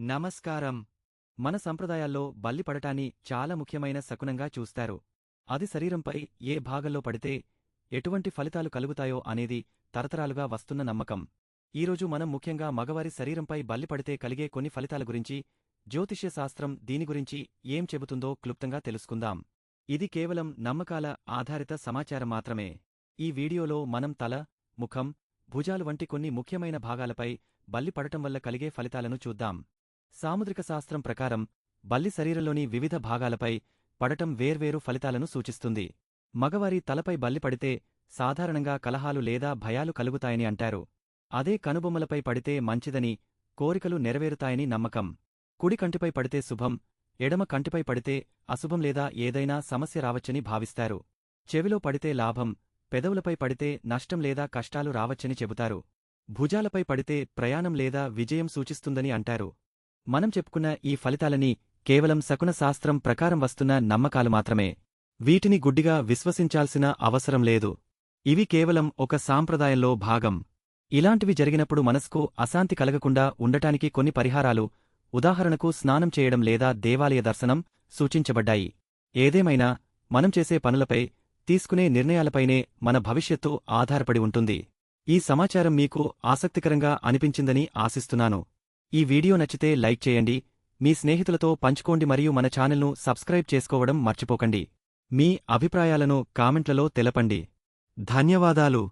నమస్కారం. మన సంప్రదాయాల్లో బల్లి పడటాన్ని చాలా ముఖ్యమైన శకునంగా చూస్తారు. అది శరీరంపై ఏ భాగంలో పడితే ఎటువంటి ఫలితాలు కలుగుతాయో అనేది తరతరాలుగా వస్తున్న నమ్మకం. ఈరోజు మనం ముఖ్యంగా మగవారి శరీరంపై బల్లి పడితే కలిగే కొన్ని ఫలితాల గురించి, జ్యోతిష్య శాస్త్రం దీని గురించి ఏం చెబుతుందో క్లుప్తంగా తెలుసుకుందాం. ఇది కేవలం నమ్మకాల ఆధారిత సమాచారం మాత్రమే. ఈ వీడియోలో మనం తల, ముఖం, భుజాలు వంటి కొన్ని ముఖ్యమైన భాగాలపై బల్లి పడటం వల్ల కలిగే ఫలితాలను చూద్దాం. సాముద్రిక శాస్త్రం ప్రకారం బల్లి శరీరంలోని వివిధ భాగాలపై పడటం వేర్వేరు ఫలితాలను సూచిస్తుంది. మగవారి తలపై బల్లి పడితే సాధారణంగా కలహాలు లేదా భయాలు కలుగుతాయని అంటారు. అదే కనుబొమ్మలపై పడితే మంచిదని, కోరికలు నెరవేరుతాయని నమ్మకం. కుడి కంటిపై పడితే శుభం, ఎడమ కంటిపై పడితే అశుభం లేదా ఏదైనా సమస్య రావచ్చని భావిస్తారు. చెవిలో పడితే లాభం, పెదవులపై పడితే నష్టం లేదా కష్టాలు రావచ్చని చెబుతారు. భుజాలపై పడితే ప్రయాణం లేదా విజయం సూచిస్తుందని అంటారు. మనం చెప్పుకున్న ఈ ఫలితాలని కేవలం శకున శాస్త్రం ప్రకారం వస్తున్న నమ్మకాలు మాత్రమే. వీటిని గుడ్డిగా విశ్వసించాల్సిన అవసరం లేదు. ఇవి కేవలం ఒక సాంప్రదాయంలో భాగం. ఇలాంటివి జరిగినప్పుడు మనసుకు అశాంతి కలగకుండా ఉండటానికి కొన్ని పరిహారాలు, ఉదాహరణకు స్నానం చేయడం లేదా దేవాలయ దర్శనం సూచించబడ్డాయి. ఏదేమైనా మనం చేసే పనులపై, తీసుకునే నిర్ణయాలపైనే మన భవిష్యత్తు ఆధారపడి ఉంటుంది. ఈ సమాచారం మీకు ఆసక్తికరంగా అనిపించిందని ఆశిస్తున్నాను. ఈ వీడియో నచ్చితే లైక్ చేయండి, మీ స్నేహితులతో పంచుకోండి మరియు మన ఛానల్ను సబ్స్క్రైబ్ చేసుకోవడం మర్చిపోకండి. మీ అభిప్రాయాలను కామెంట్లలో తెలపండి. ధన్యవాదాలు.